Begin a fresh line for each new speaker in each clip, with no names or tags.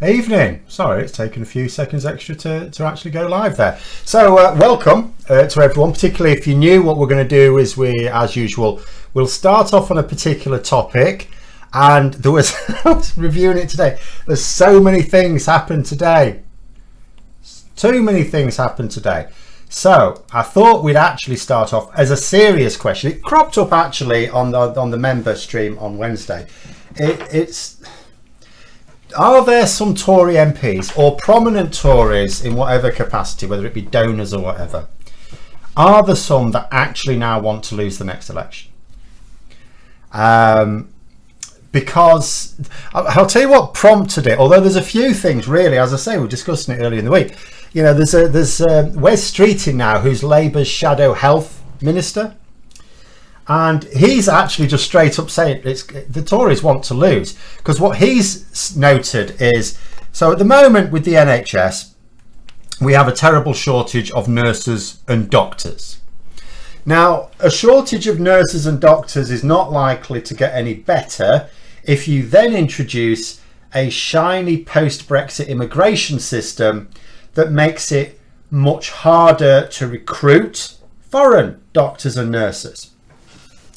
Evening. Sorry, it's taken a few seconds extra to actually go live there. So welcome to everyone, particularly if you're new. What we're going to do is as usual, we'll start off on a particular topic. And I was reviewing it today. There's so many things happened today. Too many things happened today. So I thought we'd actually start off as a serious question. It cropped up actually on the member stream on Wednesday. Are there some Tory MPs or prominent Tories in whatever capacity, whether it be donors or whatever, are there some that actually now want to lose the next election? Because I'll tell you what prompted it, although there's a few things really, as I say, we were discussing it earlier in the week. You know, there's Wes Streeting now, who's Labour's shadow health minister. And he's actually just straight up saying the Tories want to lose, because what he's noted is, so at the moment with the NHS, we have a terrible shortage of nurses and doctors. Now, a shortage of nurses and doctors is not likely to get any better if you then introduce a shiny post-Brexit immigration system that makes it much harder to recruit foreign doctors and nurses.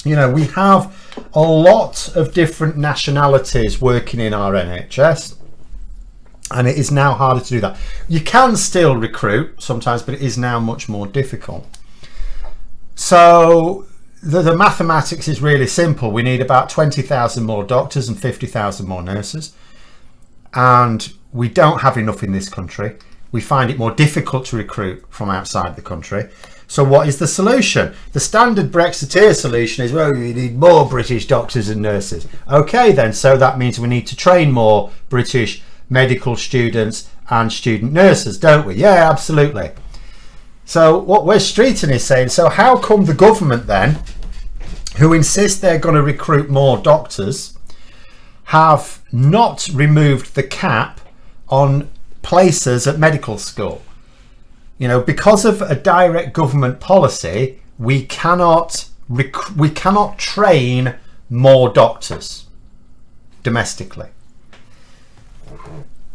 You know, we have a lot of different nationalities working in our NHS, and it is now harder to do that. You can still recruit sometimes, but it is now much more difficult. So the mathematics is really simple. We need about 20,000 more doctors and 50,000 more nurses, and we don't have enough in this country. We find it more difficult to recruit from outside the country. So what is the solution? The standard Brexiteer solution is, well, we need more British doctors and nurses. Okay then, so that means we need to train more British medical students and student nurses, don't we? Yeah, absolutely. So what Wes Streeting is saying, so how come the government then, who insist they're going to recruit more doctors, have not removed the cap on places at medical school? You know, because of a direct government policy, we cannot train more doctors domestically.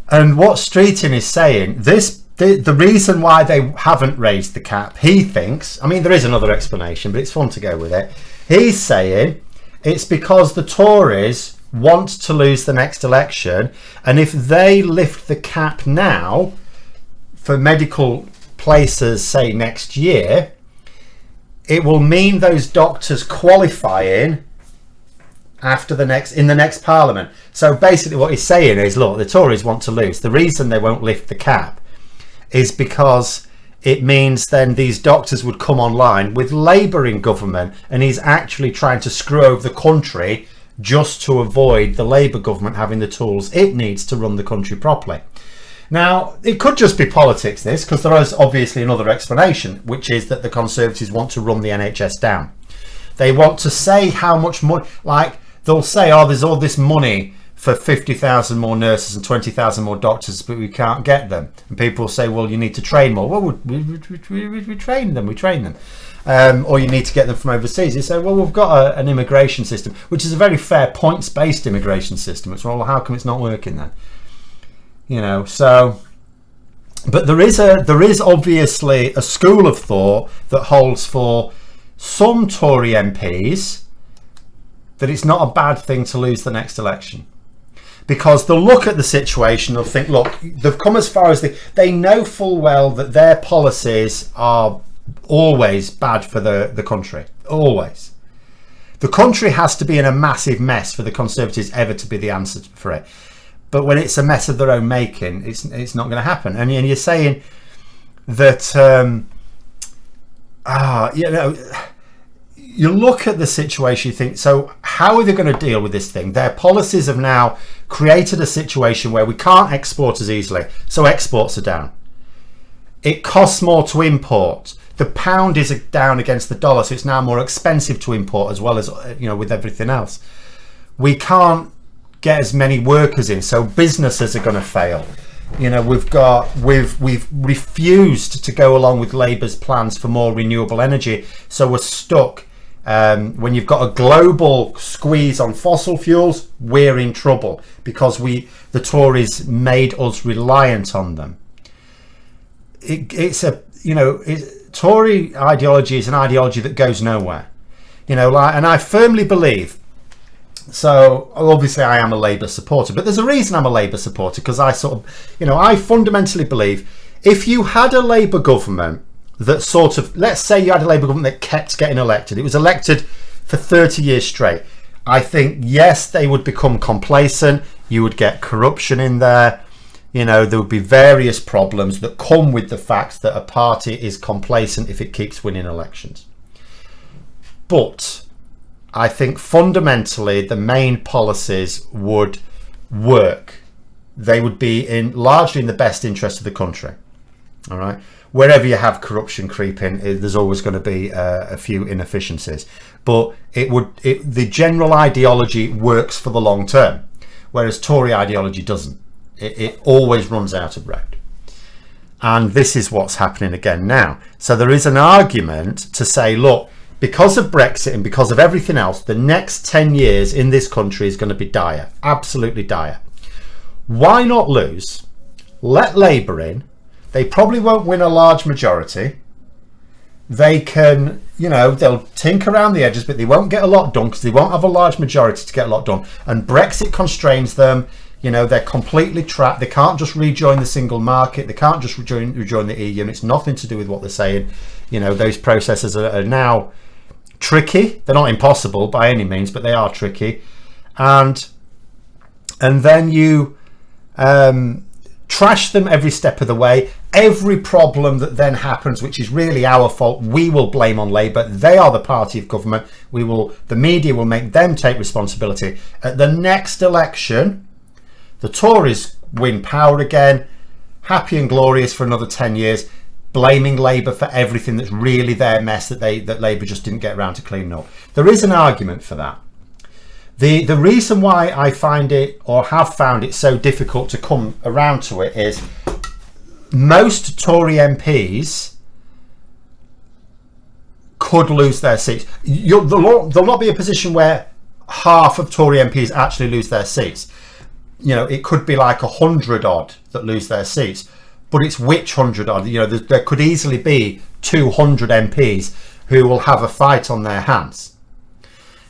And what Streeting is saying, the reason why they haven't raised the cap, he thinks, I mean, there is another explanation, but it's fun to go with it. He's saying it's because the Tories want to lose the next election, and if they lift the cap now for medical places, say next year, it will mean those doctors qualifying in the next parliament. So basically what he's saying is, look, the Tories want to lose. The reason they won't lift the cap is because it means then these doctors would come online with Labour in government, and he's actually trying to screw over the country just to avoid the Labour government having the tools it needs to run the country properly. Now, it could just be politics, this, because there is obviously another explanation, which is that the Conservatives want to run the NHS down. They want to say how much money, like they'll say, oh, there's all this money for 50,000 more nurses and 20,000 more doctors, but we can't get them. And people will say, well, you need to train more. Well, we train them. Or you need to get them from overseas. You say, well, we've got an immigration system, which is a very fair points-based immigration system. It's well, how come it's not working then? You know, so, but there is obviously a school of thought that holds for some Tory MPs that it's not a bad thing to lose the next election, because they'll look at the situation, they'll think, look, they've come as far as they know full well that their policies are always bad for the country, always. The country has to be in a massive mess for the Conservatives ever to be the answer for it. But when it's a mess of their own making, it's not going to happen. And you're saying that, you know, you look at the situation, you think, so how are they going to deal with this thing? Their policies have now created a situation where we can't export as easily, so exports are down. It costs more to import. The pound is down against the dollar, so it's now more expensive to import, as well as, you know, with everything else. We can't get as many workers in, so businesses are going to fail. You know, we've refused to go along with Labour's plans for more renewable energy, so we're stuck When you've got a global squeeze on fossil fuels, we're in trouble because the Tories made us reliant on them. Tory ideology is an ideology that goes nowhere. And I firmly believe. So obviously I am a Labour supporter, but there's a reason I'm a Labour supporter, because I I fundamentally believe if you had a Labour government that let's say you had a Labour government that kept getting elected, it was elected for 30 years straight, I think, yes, they would become complacent, you would get corruption in there, there would be various problems that come with the fact that a party is complacent if it keeps winning elections. But I think fundamentally the main policies would work. They would be largely in the best interest of the country. All right. Wherever you have corruption creeping, there's always going to be a few inefficiencies. But the general ideology works for the long term, whereas Tory ideology doesn't. It always runs out of road. And this is what's happening again now. So there is an argument to say, look, because of Brexit and because of everything else, the next 10 years in this country is going to be dire, absolutely dire. Why not lose? Let Labour in. They probably won't win a large majority. They can, they'll tinker around the edges, but they won't get a lot done because they won't have a large majority to get a lot done. And Brexit constrains them. They're completely trapped. They can't just rejoin the single market. They can't just rejoin the EU. And it's nothing to do with what they're saying. Those processes are now tricky. They're not impossible by any means, but they are tricky. And then you trash them every step of the way. Every problem that then happens, which is really our fault, we will blame on Labour. They are the party of government. The media will make them take responsibility. At the next election, the Tories win power again, happy and glorious for another 10 years, blaming Labour for everything that's really their mess that Labour just didn't get around to cleaning up. There is an argument for that. The reason why I find it, or have found it, so difficult to come around to it is most Tory MPs could lose their seats. There'll not be a position where half of Tory MPs actually lose their seats. It could be like 100 odd that lose their seats, but it's which 100 odd. There could easily be 200 MPs who will have a fight on their hands.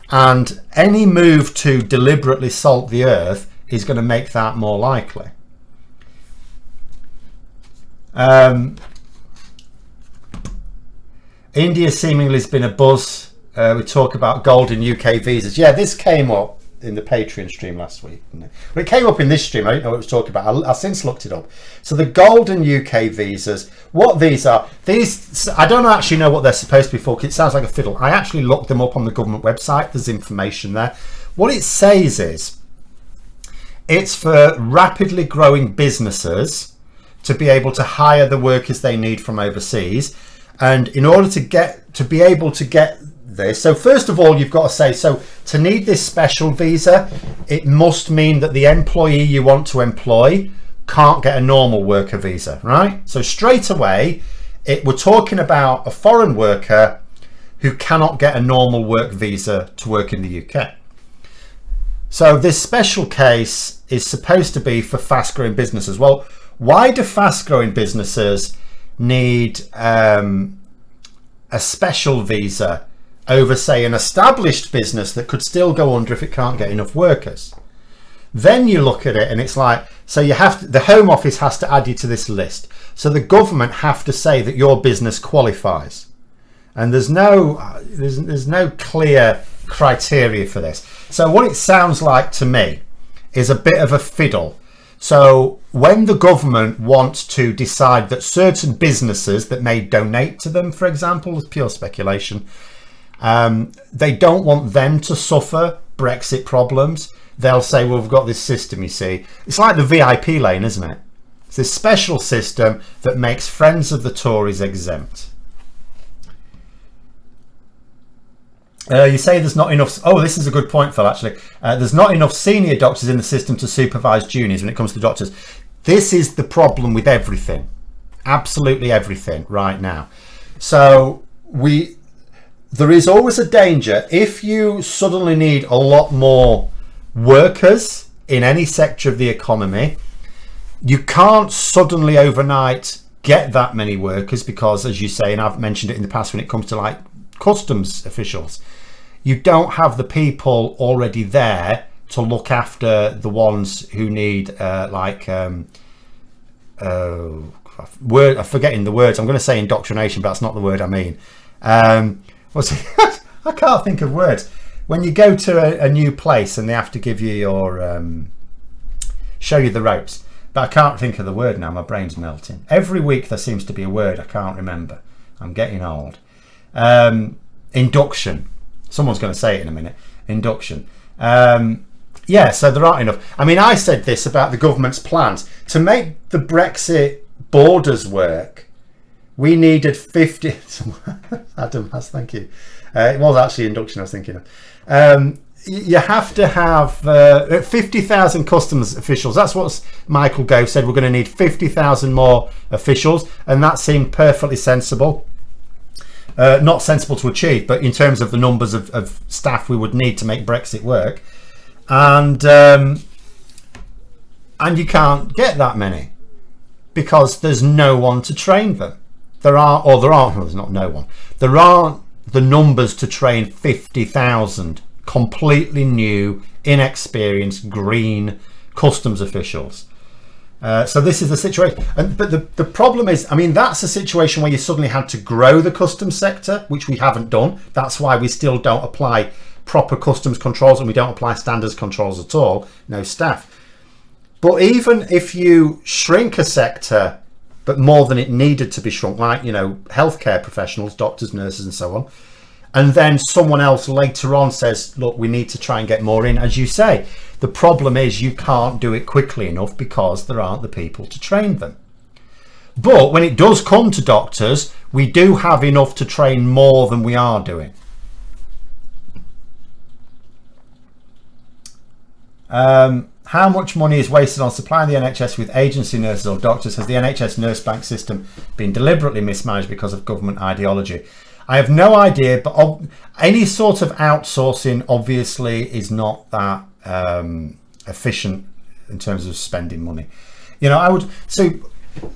And any move to deliberately salt the earth is going to make that more likely. India seemingly has been a buzz. We talk about golden UK visas. Yeah, this came up in the Patreon stream last week, didn't it? Well, it came up in this stream. I didn't know what it was talking about. I since looked it up. So the golden UK visas, what these are, I don't actually know what they're supposed to be for, because it sounds like a fiddle. I actually looked them up on the government website. There's information there. What it says is it's for rapidly growing businesses to be able to hire the workers they need from overseas. And in order to be able to get this, so first of all, you've got to say, so to need this special visa, it must mean that the employee you want to employ can't get a normal worker visa, right? So straight away, we're talking about a foreign worker who cannot get a normal work visa to work in the UK. So this special case is supposed to be for fast-growing businesses. Well, why do fast-growing businesses need a special visa over, say, an established business that could still go under if it can't get enough workers? Then you look at it and it's like, so the Home Office has to add you to this list. So the government have to say that your business qualifies. And there's no clear criteria for this. So what it sounds like to me is a bit of a fiddle. So when the government wants to decide that certain businesses that may donate to them, for example, is pure speculation, they don't want them to suffer Brexit problems. They'll say, well, we've got this system, you see. It's like the VIP lane, isn't it? It's this special system that makes friends of the Tories exempt. You say there's not enough. Oh, this is a good point, Phil, actually. There's not enough senior doctors in the system to supervise juniors when it comes to doctors. This is the problem with everything. Absolutely everything right now. So there is always a danger if you suddenly need a lot more workers in any sector of the economy. You can't suddenly overnight get that many workers because, as you say, and I've mentioned it in the past, when it comes to like customs officials, you don't have the people already there to look after the ones who need I'm forgetting the words. I'm going to say indoctrination, but that's not the word I mean. What's it? I can't think of words. When you go to a new place and they have to give you your show you the ropes, but I can't think of the word now. My brain's melting. Every week there seems to be a word I can't remember. I'm getting old. Induction. Someone's going to say it in a minute. Induction. Yeah, so there aren't enough. I mean, I said this about the government's plans to make the Brexit borders work. We needed 50. Adam, thank you. It was actually induction I was thinking of. You have to have 50,000 customs officials. That's what Michael Gove said. We're going to need 50,000 more officials, and that seemed perfectly sensible. Not sensible to achieve, but in terms of the numbers of staff we would need to make Brexit work, and you can't get that many because there's no one to train them. There aren't. There's not no one. There aren't the numbers to train 50,000 completely new, inexperienced, green customs officials. So this is the situation. But the problem is, I mean, that's a situation where you suddenly had to grow the customs sector, which we haven't done. That's why we still don't apply proper customs controls, and we don't apply standards controls at all. No staff. But even if you shrink a sector, but more than it needed to be shrunk, like, you know, healthcare professionals, doctors, nurses, and so on, and then someone else later on says, look, we need to try and get more in, as you say, the problem is you can't do it quickly enough because there aren't the people to train them. But when it does come to doctors, we do have enough to train more than we are doing. How much money is wasted on supplying the NHS with agency nurses or doctors? Has the NHS nurse bank system been deliberately mismanaged because of government ideology? I have no idea, but any sort of outsourcing obviously is not that efficient in terms of spending money. You know, I would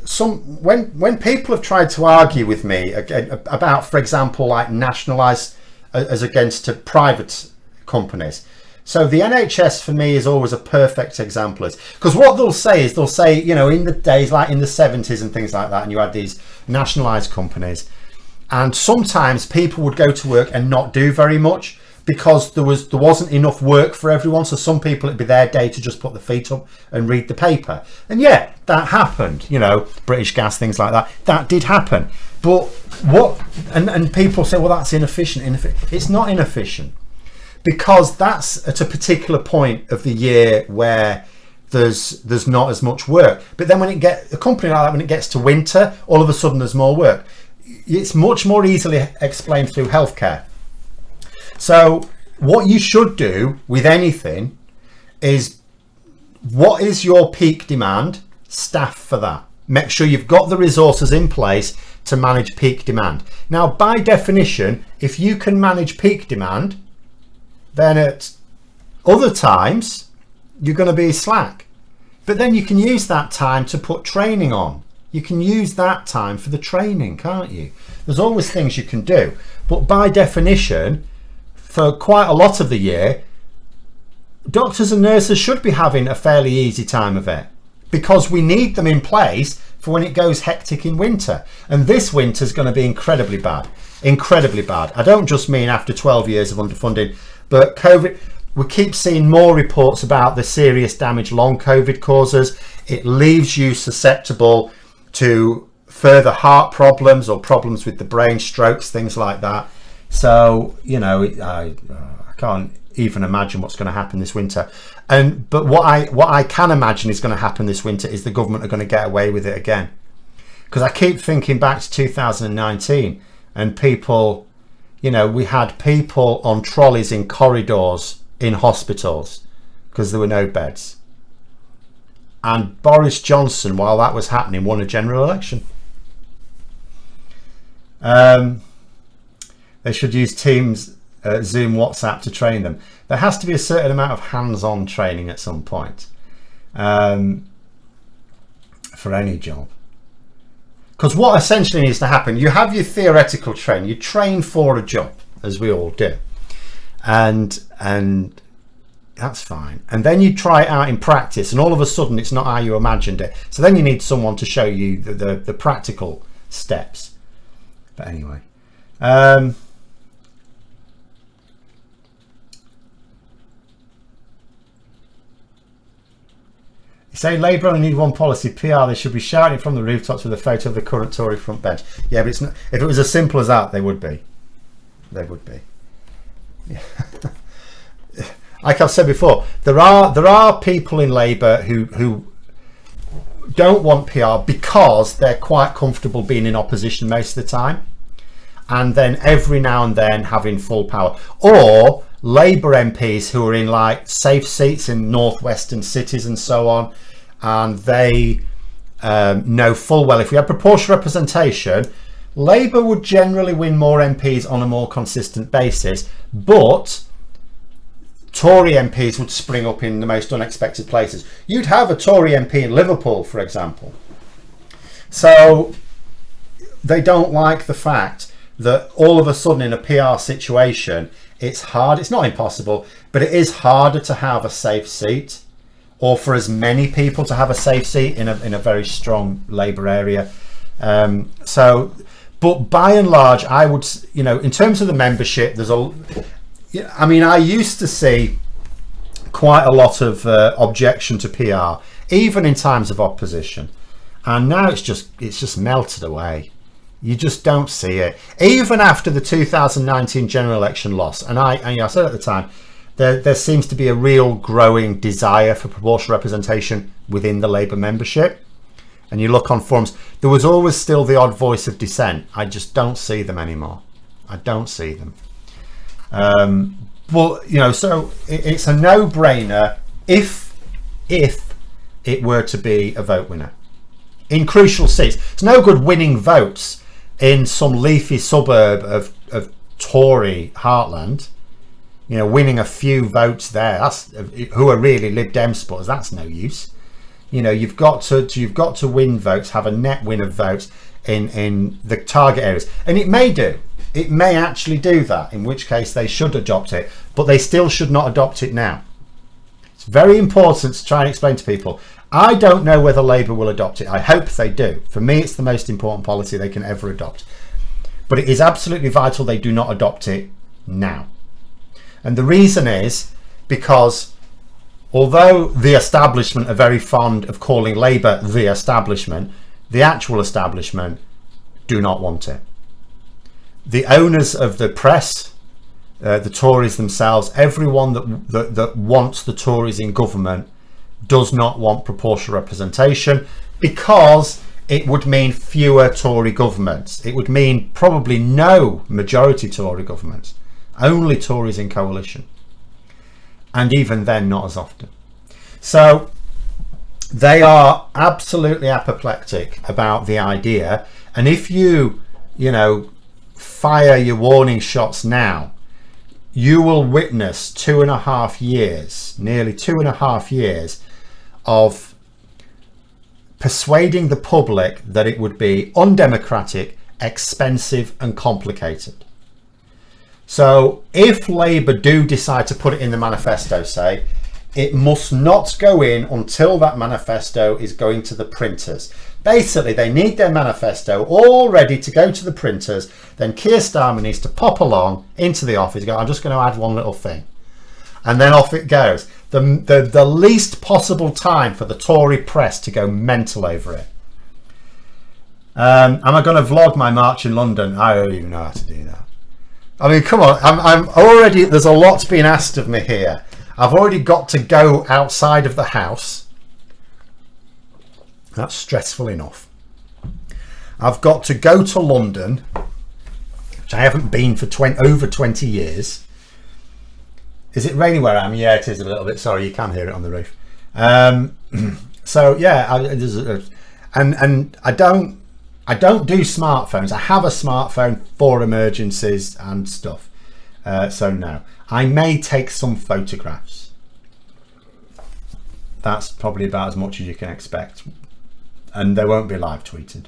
so when people have tried to argue with me about, for example, like nationalise as against to private companies. So the NHS for me is always a perfect example, because what they'll say, you know, in the days like in the 70s and things like that, and you had these nationalised companies, and sometimes people would go to work and not do very much because there wasn't enough work for everyone. So some people, it'd be their day to just put their feet up and read the paper. And yeah, that happened, you know, British Gas, things like that. That did happen. But what, and people say, well, that's inefficient. It's not inefficient, because that's at a particular point of the year where there's not as much work. But then when a company like that, when it gets to winter, all of a sudden there's more work. It's much more easily explained through healthcare. So what you should do with anything is, what is your peak demand? Staff for that. Make sure you've got the resources in place to manage peak demand. Now, by definition, if you can manage peak demand, then at other times you're going to be slack. But then you can use that time to put training on. You can use that time for the training, can't you? There's always things you can do. But by definition, for quite a lot of the year, doctors and nurses should be having a fairly easy time of it, because we need them in place for when it goes hectic in winter. And this winter is going to be incredibly bad. Incredibly bad. I don't just mean after 12 years of underfunding, but COVID. We keep seeing more reports about the serious damage long COVID causes. It leaves you susceptible to further heart problems or problems with the brain, strokes, things like that. So, you know, I can't even imagine what's going to happen this winter. But what I can imagine is going to happen this winter is the government are going to get away with it again. Because I keep thinking back to 2019 and people, you know, we had people on trolleys in corridors in hospitals because there were no beds. And Boris Johnson, while that was happening, won a general election. They should use Teams, Zoom, WhatsApp to train them. There has to be a certain amount of hands-on training at some point for any job. Because what essentially needs to happen, you have your theoretical training, you train for a job, as we all do, and that's fine. And then you try it out in practice, and all of a sudden it's not how you imagined it. So then you need someone to show you the practical steps. But anyway, you say Labour only need one policy, PR. They should be shouting from the rooftops with a photo of the current Tory front bench. Yeah, but it's not. If it was as simple as that, they would be. They would be. Yeah. Like I've said before, there are people in Labour who don't want PR because they're quite comfortable being in opposition most of the time, and then every now and then having full power. Or Labour MPs who are in like safe seats in northwestern cities and so on, and they know full well if we had proportional representation, Labour would generally win more MPs on a more consistent basis, but Tory MPs would spring up in the most unexpected places. You'd have a Tory MP in Liverpool, for example. So they don't like the fact that all of a sudden in a PR situation, it's hard. It's not impossible, but it is harder to have a safe seat, or for as many people to have a safe seat in a very strong Labour area. But by and large, I would, in terms of the membership, I used to see quite a lot of objection to PR, even in times of opposition, and now it's just melted away. You just don't see it. Even after the 2019 general election loss, and I said at the time, there seems to be a real growing desire for proportional representation within the Labour membership. And you look on forums, there was always still the odd voice of dissent. I just don't see them anymore. I don't see them. But so it's a no-brainer if it were to be a vote winner in crucial seats. It's no good winning votes in some leafy suburb of Tory heartland. Winning a few votes there, that's who are really Lib Dem supporters. That's no use. You've got to win votes, have a net win of votes in the target areas, and it may actually do that, in which case they should adopt it, but they still should not adopt it now. It's very important to try and explain to people. I don't know whether Labour will adopt it. I hope they do. For me, it's the most important policy they can ever adopt, but it is absolutely vital they do not adopt it now. And the reason is because although the establishment are very fond of calling Labour the establishment, the actual establishment do not want it. The owners of the press, the Tories themselves, everyone that wants the Tories in government does not want proportional representation, because it would mean fewer Tory governments. It would mean probably no majority Tory governments, only Tories in coalition, and even then not as often. So they are absolutely apoplectic about the idea, and if you fire your warning shots now, you will witness 2.5 years, nearly 2.5 years of persuading the public that it would be undemocratic, expensive and complicated. So if Labour do decide to put it in the manifesto, say, it must not go in until that manifesto is going to the printers. Basically, they need their manifesto all ready to go to the printers. Then Keir Starmer needs to pop along into the office and go, I'm just going to add one little thing. And then off it goes. The least possible time for the Tory press to go mental over it. Am I going to vlog my march in London? I don't even know how to do that. I mean, come on. I'm already, there's a lot being asked of me here. I've already got to go outside of the house. That's stressful enough. I've got to go to London, which I haven't been for over 20 years. Is it raining where I am? Yeah, it is a little bit. Sorry, you can hear it on the roof. So yeah, and I I don't do smartphones. I have a smartphone for emergencies and stuff. So no, I may take some photographs. That's probably about as much as you can expect. And they won't be live tweeted.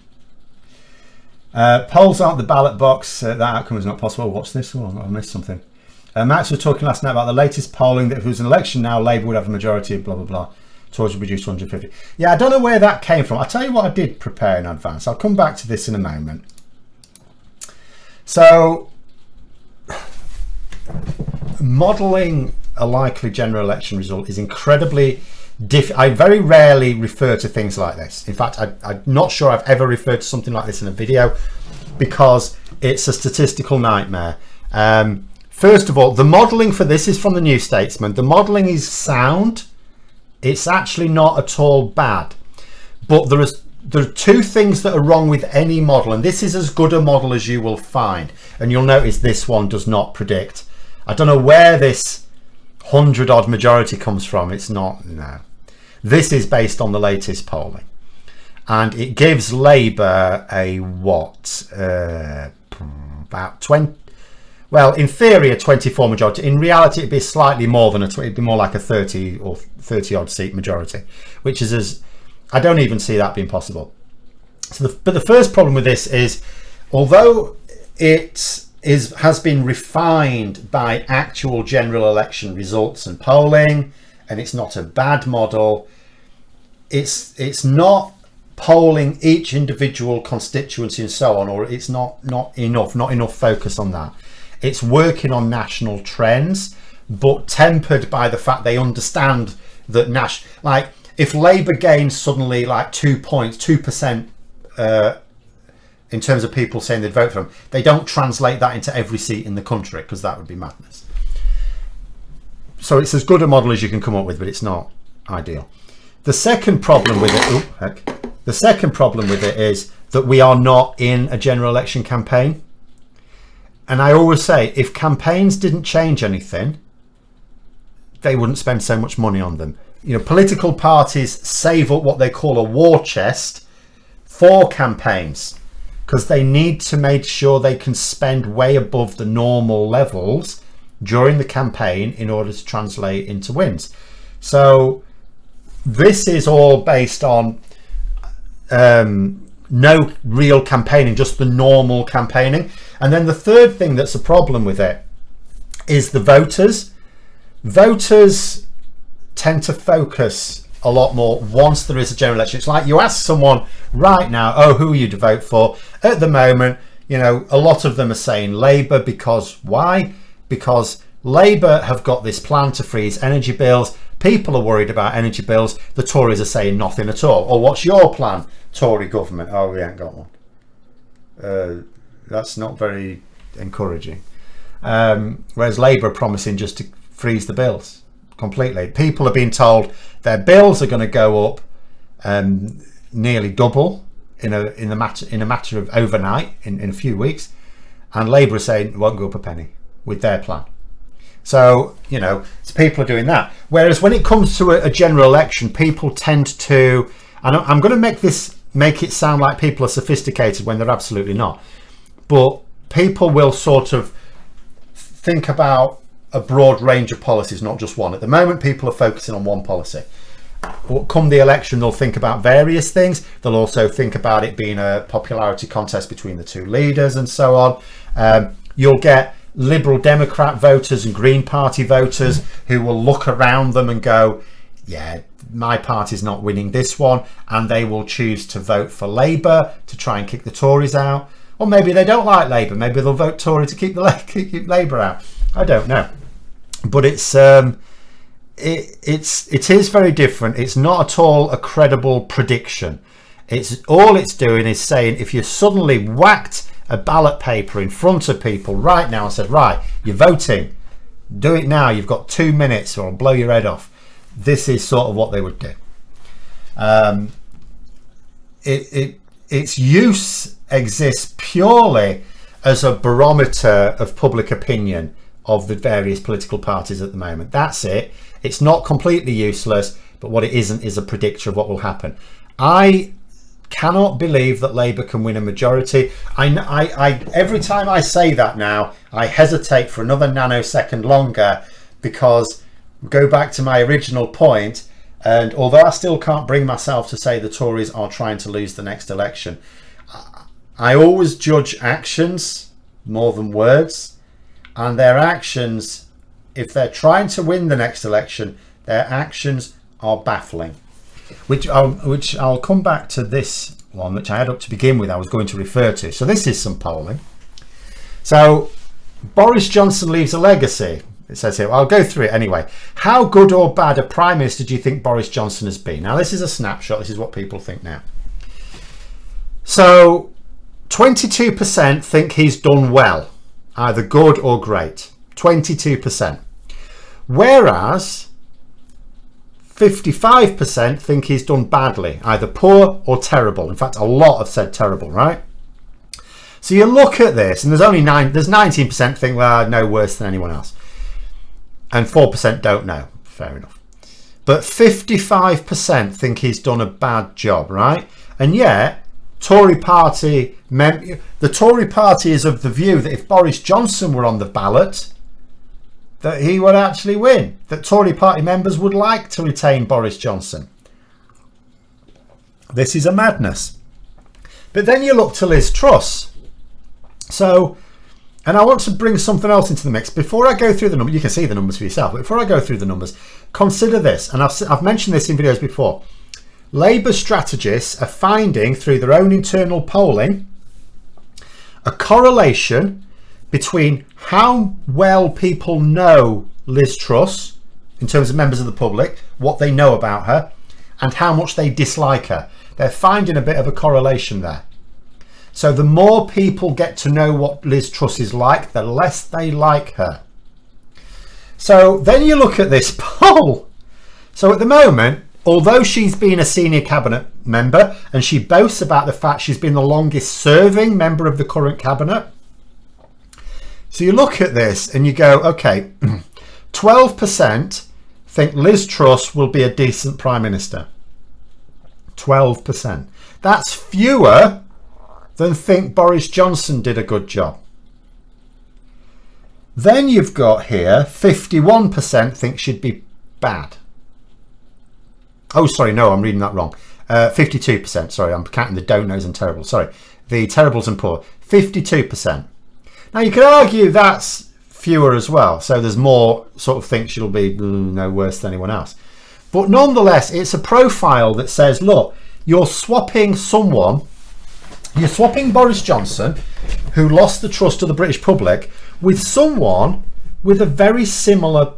Polls aren't the ballot box. That outcome is not possible. What's this? Oh, I missed something. Max was talking last night about the latest polling that if it was an election now, Labour would have a majority of blah, blah, blah. Tories would reduce 150. Yeah, I don't know where that came from. I'll tell you what I did prepare in advance. I'll come back to this in a moment. So, modelling a likely general election result is incredibly I very rarely refer to things like this. In fact, I'm not sure I've ever referred to something like this in a video because it's a statistical nightmare. First of all, the modelling for this is from the New Statesman. The modelling is sound. It's actually not at all bad. But there are two things that are wrong with any model, and this is as good a model as you will find. And you'll notice this one does not predict. I don't know where this 100-odd majority comes from. It's not, no. This is based on the latest polling. And it gives Labour a what? About 20... Well, in theory, a 24 majority. In reality, it'd be slightly more than it'd be more like a 30 or 30-odd seat majority, which is as I don't even see that being possible. So, but the first problem with this is, although it has been refined by actual general election results and polling, and it's not a bad model, it's not polling each individual constituency and so on, or it's not enough focus on that. It's working on national trends, but tempered by the fact they understand that like if Labour gains suddenly like 2% in terms of people saying they'd vote for them, they don't translate that into every seat in the country because that would be madness. So it's as good a model as you can come up with, but it's not ideal. The second problem with it, is that we are not in a general election campaign. And I always say, if campaigns didn't change anything, they wouldn't spend so much money on them. You know, political parties save up what they call a war chest for campaigns because they need to make sure they can spend way above the normal levels during the campaign in order to translate into wins. So this is all based on no real campaigning, just the normal campaigning. And then the third thing that's a problem with it is the voters. Voters tend to focus a lot more once there is a general election. It's like you ask someone right now, oh, who are you to vote for? At the moment, you know, a lot of them are saying Labour because why? Because Labour have got this plan to freeze energy bills. People are worried about energy bills. The Tories are saying nothing at all. Or what's your plan, Tory government? Oh, we ain't got one. That's not very encouraging. Whereas Labour are promising just to freeze the bills completely. People are being told their bills are going to go up nearly double in a matter of overnight in a few weeks, and Labour are saying it won't go up a penny with their plan. So, you know, people are doing that. Whereas when it comes to a general election, people tend to, and I'm going to make it sound like people are sophisticated when they're absolutely not. But people will sort of think about a broad range of policies, not just one. At the moment, people are focusing on one policy. But come the election, they'll think about various things. They'll also think about it being a popularity contest between the two leaders and so on. You'll get Liberal Democrat voters and Green Party voters who will look around them and go, yeah, my party's not winning this one, and they will choose to vote for Labour to try and kick the Tories out. Or maybe they don't like Labour, maybe they'll vote Tory to keep Labour out. I don't know, but it is very different. It's not at all a credible prediction. All it's doing is saying if you suddenly whacked a ballot paper in front of people right now and said, right, you're voting, do it now, you've got 2 minutes or I'll blow your head off. This is sort of what they would do. Its use exists purely as a barometer of public opinion of the various political parties at the moment. That's it. It's not completely useless, but what it isn't is a predictor of what will happen. I cannot believe that Labour can win a majority. I every time I say that now, I hesitate for another nanosecond longer, because go back to my original point, and although I still can't bring myself to say the Tories are trying to lose the next election, I always judge actions more than words, and their actions, if they're trying to win the next election, their actions are baffling. Which I'll come back to this one, which I had up to begin with, I was going to refer to. So this is some polling. So Boris Johnson leaves a legacy. It says here, I'll go through it anyway. How good or bad a Prime Minister do you think Boris Johnson has been? Now, this is a snapshot. This is what people think now. So 22% think he's done well, either good or great. 22%. Whereas 55% think he's done badly, either poor or terrible. In fact, a lot have said terrible, right? So you look at this, and there's 19% think, well, no worse than anyone else. And 4% don't know. Fair enough. But 55% think he's done a bad job, right? And yet, the Tory party is of the view that if Boris Johnson were on the ballot, that he would actually win. That Tory party members would like to retain Boris Johnson. This is a madness. But then you look to Liz Truss. So, and I want to bring something else into the mix. Before I go through the numbers, you can see the numbers for yourself, but before I go through the numbers, consider this, and I've mentioned this in videos before. Labour strategists are finding, through their own internal polling, a correlation between how well people know Liz Truss, in terms of members of the public, what they know about her, and how much they dislike her. They're finding a bit of a correlation there. So the more people get to know what Liz Truss is like, the less they like her. So then you look at this poll. So at the moment, although she's been a senior cabinet member, and she boasts about the fact she's been the longest serving member of the current cabinet, so you look at this and you go, okay, 12% think Liz Truss will be a decent Prime Minister. 12%. That's fewer than think Boris Johnson did a good job. Then you've got here 51% think she'd be bad. Oh, sorry, no, I'm reading that wrong. 52%, sorry, I'm counting the don't knows and terribles. Sorry, the terribles and poor. 52%. Now, you could argue that's fewer as well. So there's more sort of think she'll be no worse than anyone else. But nonetheless, it's a profile that says, look, you're swapping Boris Johnson, who lost the trust of the British public, with someone with a very similar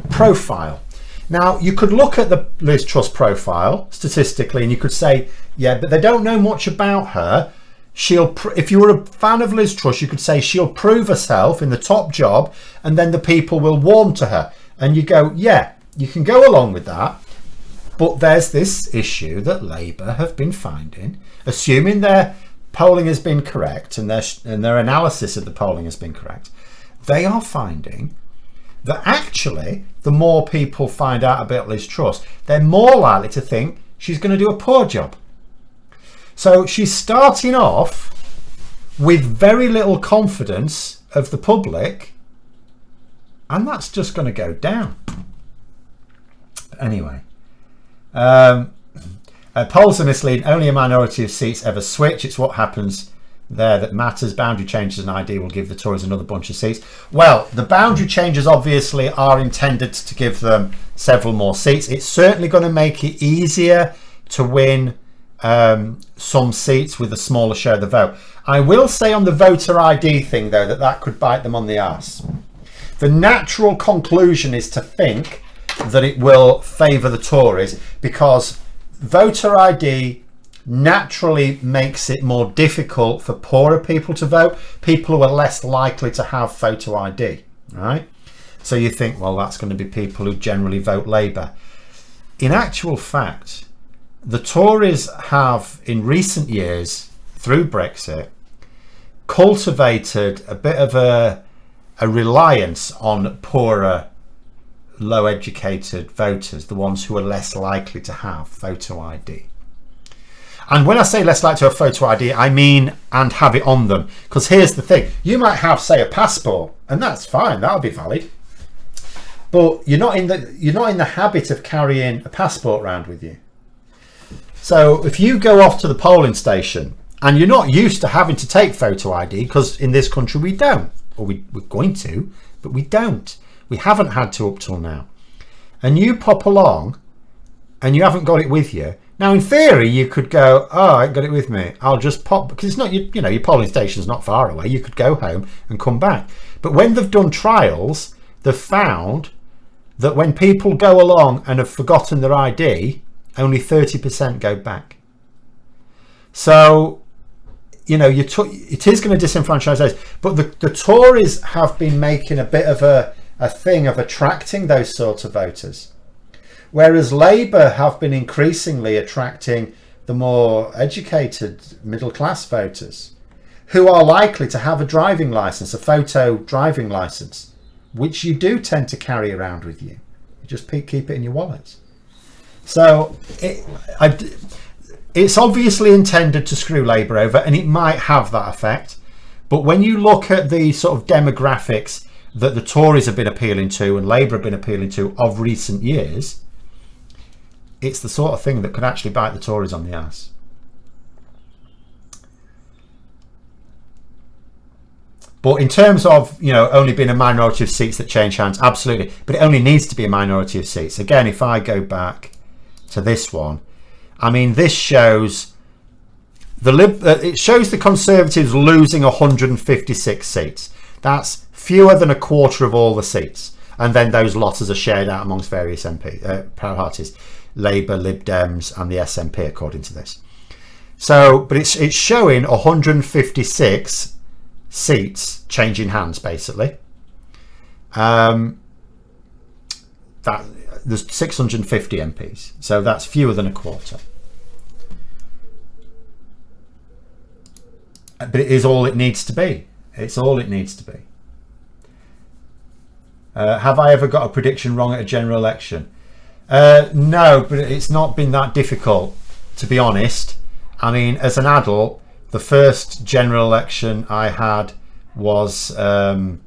profile. Now, you could look at the Liz Truss profile statistically, and you could say, yeah, but they don't know much about her. If you were a fan of Liz Truss, you could say she'll prove herself in the top job, and then the people will warm to her. And you go, yeah, you can go along with that. But there's this issue that Labour have been finding, assuming their polling has been correct and their analysis of the polling has been correct, they are finding that actually the more people find out about Liz Truss, they're more likely to think she's going to do a poor job. So she's starting off with very little confidence of the public, and that's just going to go down. Anyway, polls are misleading. Only a minority of seats ever switch. It's what happens there that matters. Boundary changes and ID will give the Tories another bunch of seats. Well, the boundary changes obviously are intended to give them several more seats. It's certainly going to make it easier to win some seats with a smaller share of the vote. I will say on the voter ID thing, though, that could bite them on the arse. The natural conclusion is to think that it will favour the Tories, because voter ID naturally makes it more difficult for poorer people to vote, people who are less likely to have photo ID, right? So you think, well, that's going to be people who generally vote Labour. In actual fact, the Tories have, in recent years, through Brexit, cultivated a bit of a reliance on poorer, low-educated voters, the ones who are less likely to have photo ID. And when I say less likely to have photo ID, I mean and have it on them. Because here's the thing. You might have, say, a passport, and that's fine. That'll be valid. But you're not in the habit of carrying a passport around with you. So if you go off to the polling station and you're not used to having to take photo ID, because in this country we don't, or we're going to, but we don't. We haven't had to up till now. And you pop along and you haven't got it with you. Now, in theory, you could go, oh, I ain't got it with me. I'll just pop, because it's not, you know, your polling station's not far away. You could go home and come back. But when they've done trials, they've found that when people go along and have forgotten their ID, only 30% go back. So, you know, it is going to disenfranchise those. But the Tories have been making a bit of a thing of attracting those sorts of voters. Whereas Labour have been increasingly attracting the more educated middle class voters who are likely to have a driving licence, a photo driving licence, which you do tend to carry around with you. You just keep it in your wallet. So it's obviously intended to screw Labour over, and it might have that effect. But when you look at the sort of demographics that the Tories have been appealing to and Labour have been appealing to of recent years, it's the sort of thing that could actually bite the Tories on the ass. But in terms of, you know, only being a minority of seats that change hands, absolutely. But it only needs to be a minority of seats. Again, if I go back to this one, I mean, this shows it shows the Conservatives losing 156 seats. That's fewer than a quarter of all the seats. And then those losses are shared out amongst various parties. Labour, Lib Dems and the SNP, according to this. So, but it's showing 156 seats changing hands, basically. That there's 650 MPs, so that's fewer than a quarter. But it is all it needs to be. It's all it needs to be. Have I ever got a prediction wrong at a general election? No, but it's not been that difficult, to be honest. I mean, as an adult, the first general election I had was in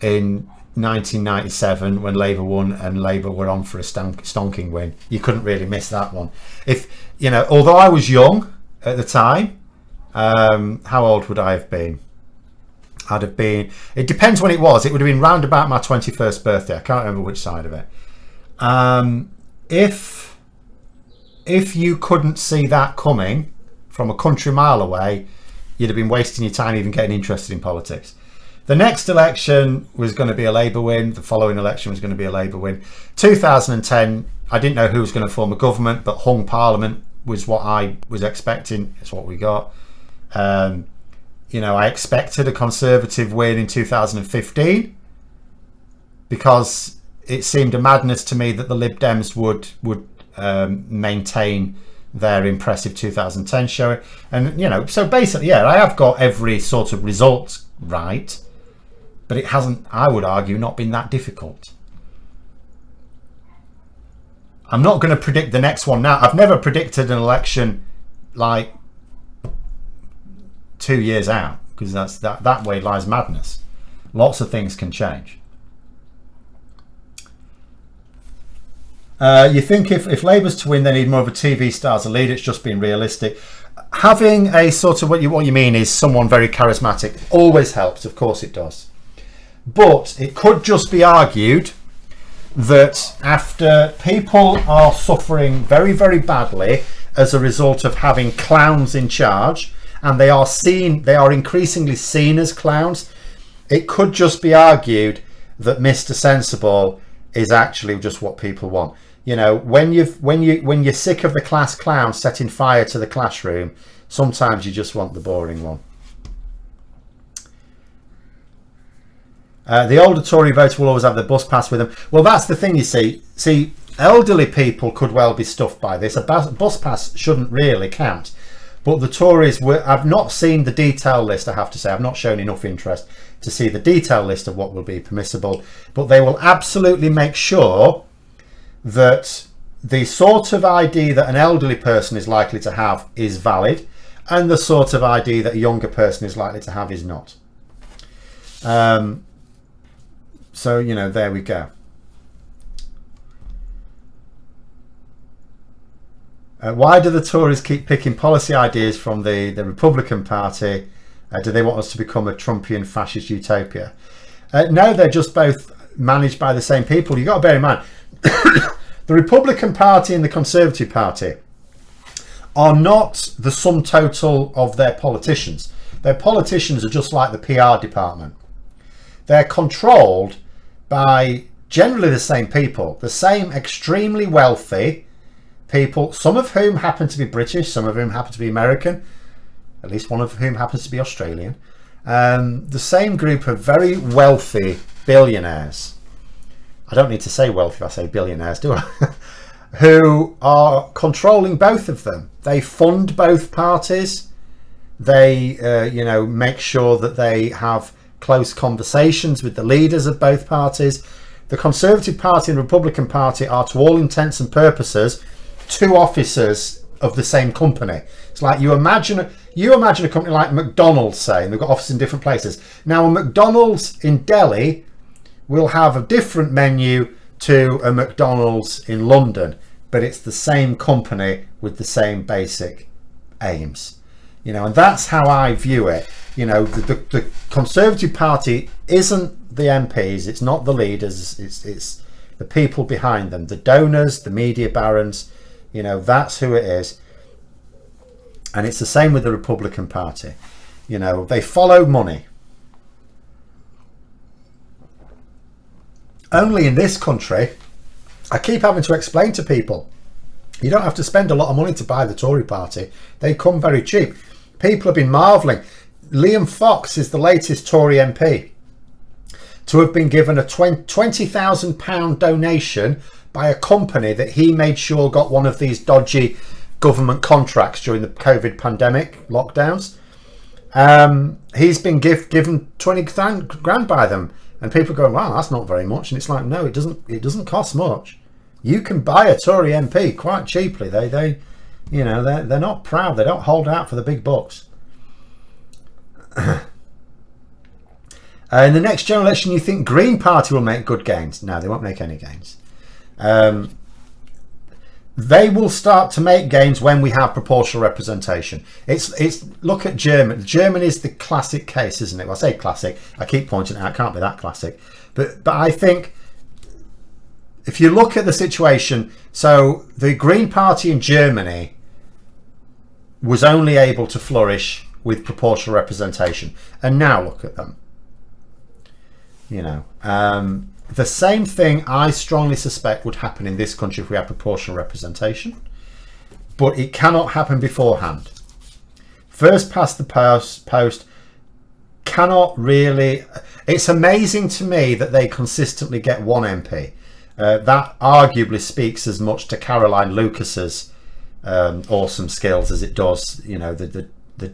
1997 when Labour won, and Labour were on for a stonking win. You couldn't really miss that one. If you know, although I was young at the time, how old would I have been? I'd have been. It depends when it was. It would have been round about my 21st birthday. I can't remember which side of it. If you couldn't see that coming from a country mile away, you'd have been wasting your time even getting interested in politics. The next election was going to be a Labour win. The following election was going to be a Labour win. 2010, I didn't know who was going to form a government, but hung Parliament was what I was expecting. It's what we got. You know, I expected a Conservative win in 2015 because it seemed a madness to me that the Lib Dems would maintain their impressive 2010 showing. And, you know, so basically, yeah, I have got every sort of result right, but it hasn't, I would argue, not been that difficult. I'm not going to predict the next one now. I've never predicted an election like 2 years out, because that way lies madness. Lots of things can change. You think if Labour's to win, they need more of a TV star as a leader. It's just being realistic. Having a sort of what you mean is someone very charismatic always helps. Of course it does. But it could just be argued that after people are suffering very, very badly as a result of having clowns in charge, and they are increasingly seen as clowns, it could just be argued that Mr. Sensible is actually just what people want. You know, when you're sick of the class clown setting fire to the classroom, sometimes you just want the boring one. The older Tory voter will always have the bus pass with them. Well, that's the thing, you see. See, elderly people could well be stuffed by this. A bus pass shouldn't really count. But the Tories I've not seen the detail list, I have to say. I've not shown enough interest to see the detail list of what will be permissible. But they will absolutely make sure that the sort of ID that an elderly person is likely to have is valid, and the sort of ID that a younger person is likely to have is not. So, you know, there we go. Why do the Tories keep picking policy ideas from the Republican Party? Do they want us to become a Trumpian fascist utopia? No, they're just both managed by the same people. You've got to bear in mind, the Republican Party and the Conservative Party are not the sum total of their politicians. Their politicians are just like the PR department. They're controlled by generally the same people, the same extremely wealthy people, some of whom happen to be British, some of whom happen to be American, at least one of whom happens to be Australian. The same group of very wealthy billionaires. I don't need to say wealthy if I say billionaires, do I? Who are controlling both of them. They fund both parties. They, you know, make sure that they have close conversations with the leaders of both parties. The Conservative Party and the Republican Party are, to all intents and purposes, two officers of the same company. It's like you imagine a company like McDonald's, say, and they've got offices in different places. Now, a McDonald's in Delhi will have a different menu to a McDonald's in London, but it's the same company with the same basic aims. You know, and that's how I view it. You know, the Conservative Party isn't the MPs, it's not the leaders, it's the people behind them, the donors, the media barons. You know, that's who it is. And it's the same with the Republican Party. You know, they follow money. Only in this country, I keep having to explain to people, you don't have to spend a lot of money to buy the Tory party. They come very cheap. People have been marvelling. Liam Fox is the latest Tory MP to have been given a £20,000 donation by a company that he made sure got one of these dodgy government contracts during the COVID pandemic lockdowns. He's been given 20 grand by them, and people go, wow, that's not very much. And it's like, no, it doesn't cost much. You can buy a Tory MP quite cheaply. They you know, they're not proud. They don't hold out for the big bucks. In the next general election, you think Green Party will make good gains? No, they won't make any gains. They will start to make gains when we have proportional representation. It's look at Germany. Germany is the classic case, isn't it? Well, I say classic. I keep pointing it out. It can't be that classic. But I think if you look at the situation, so the Green Party in Germany was only able to flourish with proportional representation, and now look at them. You know, the same thing I strongly suspect would happen in this country if we had proportional representation, but it cannot happen beforehand. First past the post cannot really. It's amazing to me that they consistently get one MP. That arguably speaks as much to Caroline Lucas's awesome skills as it does, you know, the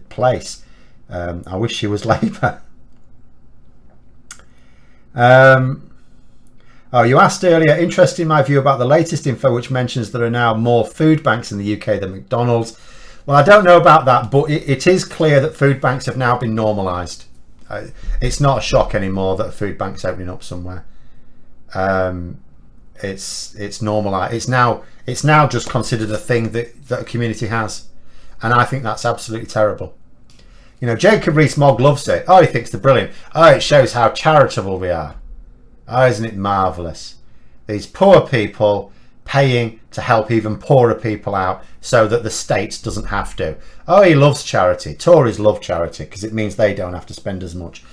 place. I wish she was Labour. Oh, you asked earlier, interested in my view about the latest info which mentions there are now more food banks in the UK than McDonald's. Well, I don't know about that, but it is clear that food banks have now been normalised. It's not a shock anymore that a food bank's opening up somewhere. It's normalised. It's now just considered a thing that a community has, and I think that's absolutely terrible. You know, Jacob Rees-Mogg loves it. Oh, he thinks they're brilliant. Oh, it shows how charitable we are. Oh, isn't it marvellous? These poor people paying to help even poorer people out so that the state doesn't have to. Oh, he loves charity. Tories love charity because it means they don't have to spend as much.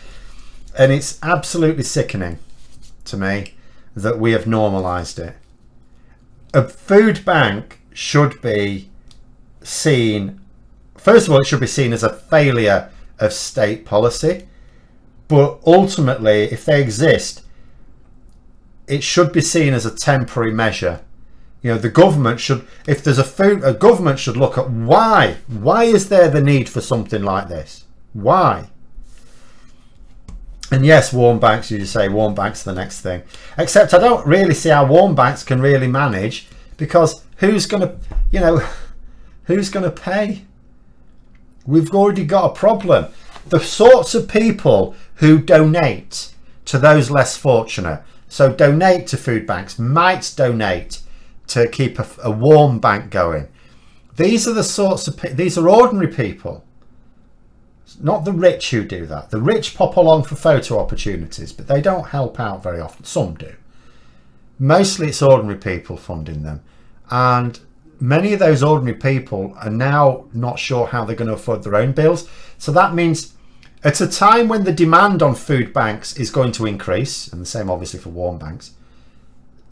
And it's absolutely sickening to me that we have normalised it. A food bank should be seen, first of all, it should be seen as a failure of state policy. But ultimately, if they exist, it should be seen as a temporary measure. You know, the government should, if there's a government should look at why is there the need for something like this? Why? And yes, warm banks, you say warm banks are the next thing. Except I don't really see how warm banks can really manage, because who's going to, who's going to pay? We've already got a problem. The sorts of people who donate to those less fortunate, so donate to food banks, might donate to keep a warm bank going. These are the sorts of, these are ordinary people. Not the rich who do that. The rich pop along for photo opportunities, but they don't help out very often. Some do. Mostly it's ordinary people funding them. And many of those ordinary people are now not sure how they're going to afford their own bills. So that means at a time when the demand on food banks is going to increase, and the same obviously for warm banks,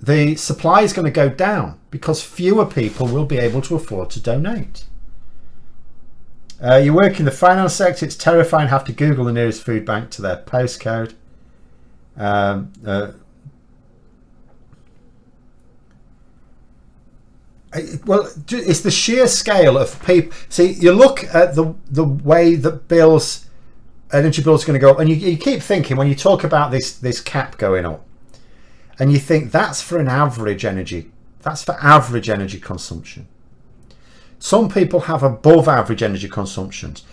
the supply is going to go down because fewer people will be able to afford to donate. You work in the finance sector, it's terrifying to have to Google the nearest food bank to their postcode. Well, it's the sheer scale of people. See, you look at the way that energy bills are going to go up, and you keep thinking, when you talk about this cap going up, and you think that's for average energy consumption. Some people have above average energy consumptions,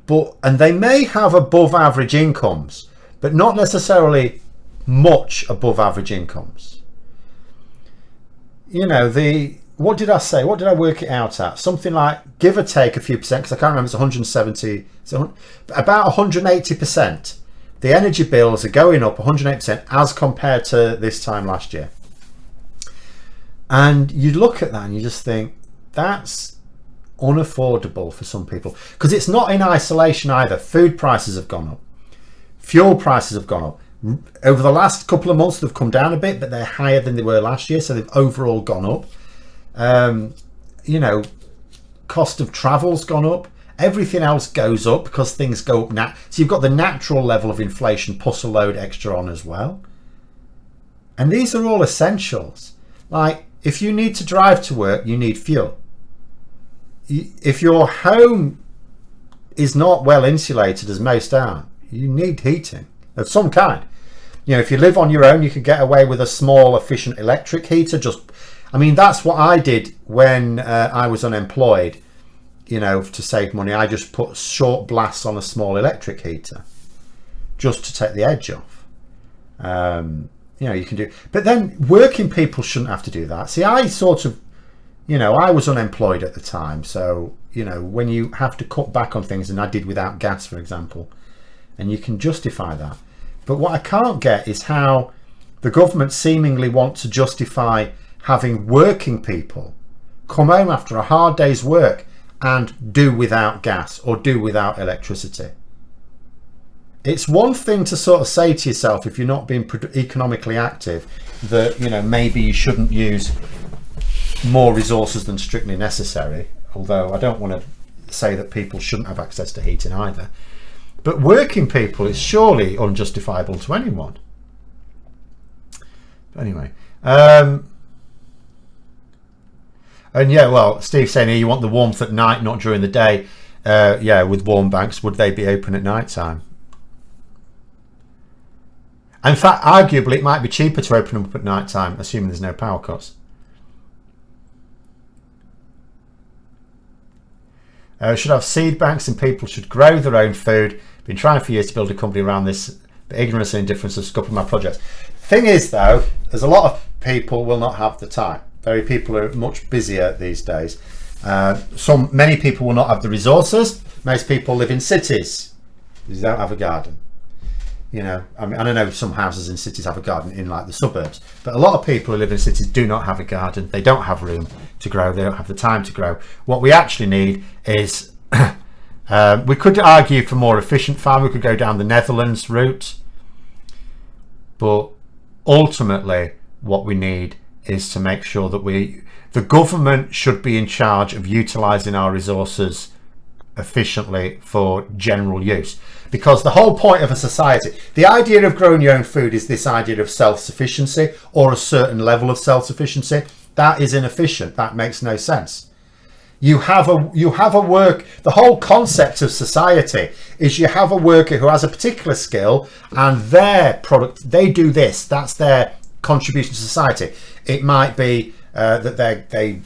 and they may have above average incomes, but not necessarily much above average incomes. What did I say? What did I work it out at? Something like, give or take a few percent, because I can't remember, it's 170, about 180%. The energy bills are going up 108% as compared to this time last year. And you look at that and you just think, that's unaffordable for some people. Because it's not in isolation either. Food prices have gone up. Fuel prices have gone up. Over the last couple of months, they've come down a bit, but they're higher than they were last year. So they've overall gone up. Cost of travel's gone up. Everything else goes up because things go up now. So you've got the natural level of inflation plus a load extra on as well. And these are all essentials. Like, if you need to drive to work, you need fuel. If your home is not well insulated, as most aren't, you need heating of some kind. If you live on your own, you can get away with a small, efficient electric heater. That's what I did when I was unemployed. To save money, I just put short blasts on a small electric heater just to take the edge off. You can do, but then working people shouldn't have to do that. See, I sort of, I was unemployed at the time. So, when you have to cut back on things, and I did without gas, for example, and you can justify that. But what I can't get is how the government seemingly want to justify having working people come home after a hard day's work and do without gas or do without electricity. It's one thing to sort of say to yourself, if you're not being economically active, that maybe you shouldn't use more resources than strictly necessary, although I don't want to say that people shouldn't have access to heating either. But working people is surely unjustifiable to anyone. But anyway, and yeah, well, Steve's saying here you want the warmth at night, not during the day. Yeah, with warm banks, would they be open at night time? In fact, arguably, it might be cheaper to open them up at night time, assuming there's no power cuts. Should have seed banks and people should grow their own food. Been trying for years to build a company around this, but ignorance and indifference have scuppered my projects. Thing is, though, there's a lot of people will not have the time. People are much busier these days. Many people will not have the resources. Most people live in cities. They don't have a garden. I know some houses in cities have a garden in like the suburbs, but a lot of people who live in cities do not have a garden. They don't have room to grow. They don't have the time to grow. What we actually need is, we could argue for more efficient farming. We could go down the Netherlands route, but ultimately what we need is to make sure that the government should be in charge of utilising our resources efficiently for general use. Because the whole point of a society, the idea of growing your own food is this idea of self-sufficiency or a certain level of self-sufficiency. That is inefficient. That makes no sense. The whole concept of society is you have a worker who has a particular skill and their product, they do this. That's their contribution to society. It might be that they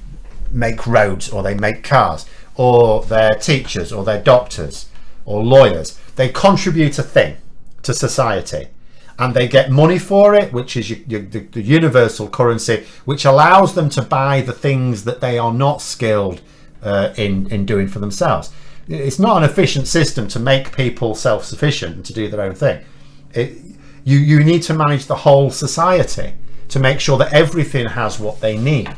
make roads or they make cars, or they're teachers or they're doctors or lawyers. They contribute a thing to society, and they get money for it, which is the universal currency, which allows them to buy the things that they are not skilled in doing for themselves. It's not an efficient system to make people self-sufficient and to do their own thing. You need to manage the whole society to make sure that everything has what they need.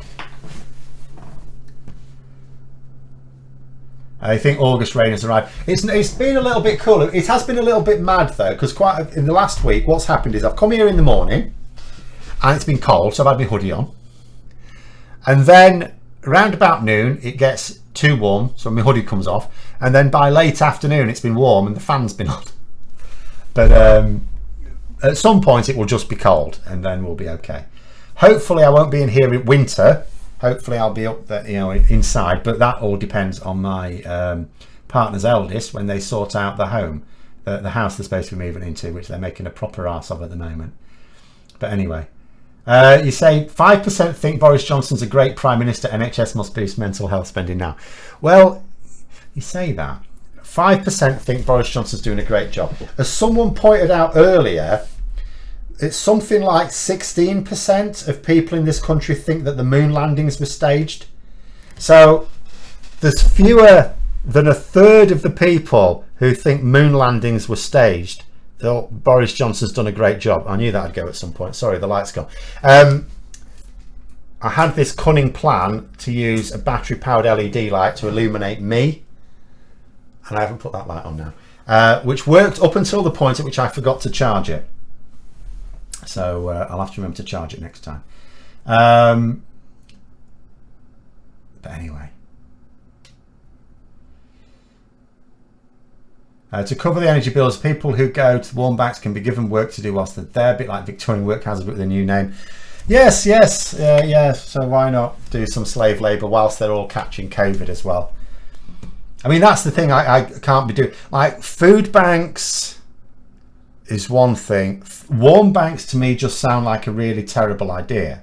I think August rain has arrived. It's been a little bit cooler. It has been a little bit mad though, because in the last week, what's happened is I've come here in the morning and it's been cold, so I've had my hoodie on. And then around about noon, it gets too warm, so my hoodie comes off. And then by late afternoon, it's been warm and the fan's been on. But at some point, it will just be cold, and then we'll be okay. Hopefully, I won't be in here in winter. Hopefully I'll be up there, inside, but that all depends on my partner's eldest when they sort out the home, the house they're supposed to be moving into, which they're making a proper arse of at the moment. But anyway, you say 5% think Boris Johnson's a great Prime Minister, NHS must boost mental health spending now. Well, you say that. 5% think Boris Johnson's doing a great job. As someone pointed out earlier, it's something like 16% of people in this country think that the moon landings were staged. So there's fewer than a third of the people who think moon landings were staged. Boris Johnson's done a great job. I knew that would go at some point. Sorry, the light's gone. I had this cunning plan to use a battery-powered LED light to illuminate me. And I haven't put that light on now. Which worked up until the point at which I forgot to charge it. So I'll have to remember to charge it next time. But anyway. To cover the energy bills, people who go to warm banks can be given work to do whilst they're there, a bit like Victorian workhouses but with a new name. Yes, yeah. So why not do some slave labour whilst they're all catching COVID as well? I mean, that's the thing I can't be doing. Like, food banks is one thing. Warm banks to me just sound like a really terrible idea,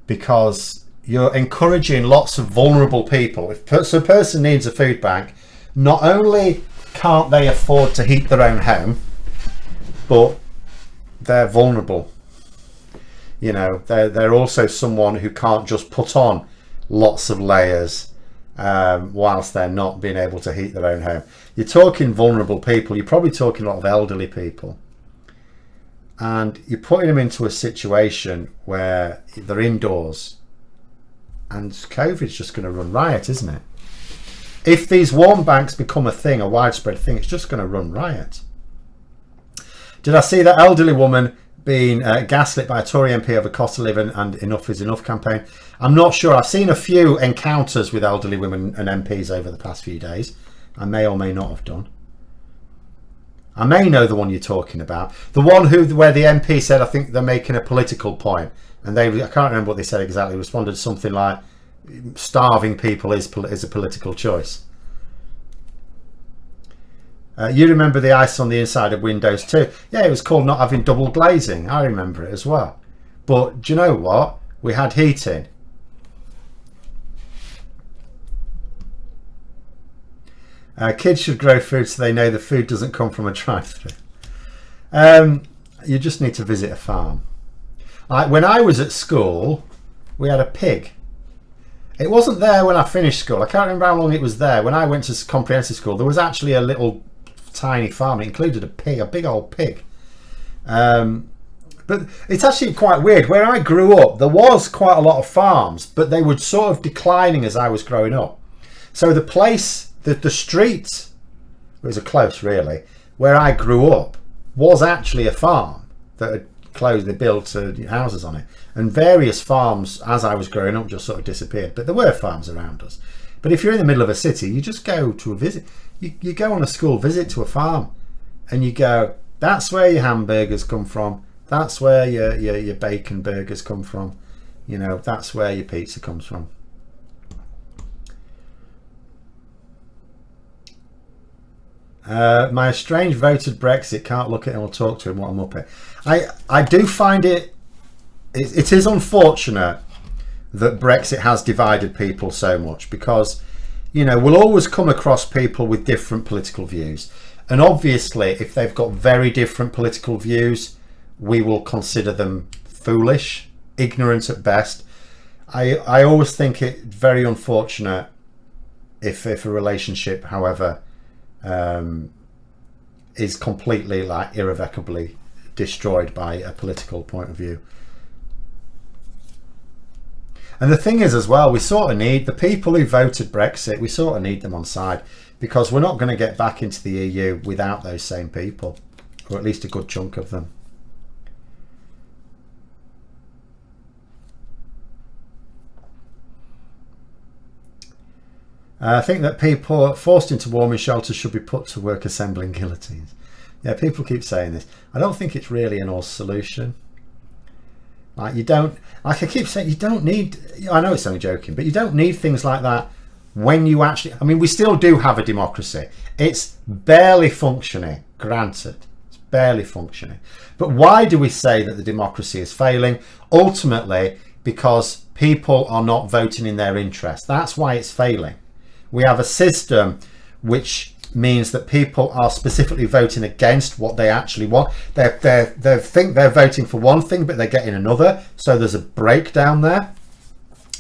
because you're encouraging lots of vulnerable people. If a person needs a food bank, not only can't they afford to heat their own home, but they're vulnerable. They're also someone who can't just put on lots of layers whilst they're not being able to heat their own home. You're talking vulnerable people. You're probably talking a lot of elderly people, and you're putting them into a situation where they're indoors, and COVID's just going to run riot, isn't it? If these warm banks become a thing, a widespread thing, it's just going to run riot. Did I see that elderly woman being gaslit by a Tory MP over cost of living and enough is enough campaign? I'm not sure. I've seen a few encounters with elderly women and MPs over the past few days. I may or may not have done. I may know the one you're talking about. The one where the MP said, I think they're making a political point. And I can't remember what they said exactly, responded something like, starving people is a political choice. You remember the ice on the inside of Windows too? Yeah, it was called not having double glazing. I remember it as well. But do you know what? We had heating. Kids should grow food so they know the food doesn't come from a drive-through. You just need to visit a farm. Like when I was at school, we had a pig. It wasn't there when I finished school. I can't remember how long it was there. When I went to comprehensive school, there was actually a little tiny farm. It included a pig, a big old pig. But it's actually quite weird. Where I grew up, there was quite a lot of farms, but they were sort of declining as I was growing up. So the place, the street, it was a close really, where I grew up was actually a farm that had closed. They built houses on it. And various farms, as I was growing up, just sort of disappeared. But there were farms around us. But if you're in the middle of a city, you just go to a visit. You go on a school visit to a farm, and you go, that's where your hamburgers come from. That's where your bacon burgers come from. That's where your pizza comes from. My estranged voted Brexit, can't look at him or talk to him what I'm up at. I do find it is unfortunate that Brexit has divided people so much, because, you know, we'll always come across people with different political views. And obviously, if they've got very different political views, we will consider them foolish, ignorant at best. I always think it very unfortunate if a relationship, however, is completely, like, irrevocably destroyed by a political point of view. And the thing is as well, we sort of need the people who voted Brexit, we sort of need them on side, because we're not going to get back into the EU without those same people, or at least a good chunk of them. I think that people forced into warming shelters should be put to work assembling guillotines. Yeah, people keep saying this. I don't think it's really an all solution. Like, you don't, like I keep saying, you don't need, I know it's only joking, but you don't need things like that when you actually, I mean, we still do have a democracy. It's barely functioning, granted. It's barely functioning. But why do we say that the democracy is failing? Ultimately, because people are not voting in their interest. That's why it's failing. We have a system which means that people are specifically voting against what they actually want. They think they're voting for one thing, but they're getting another. So there's a breakdown there.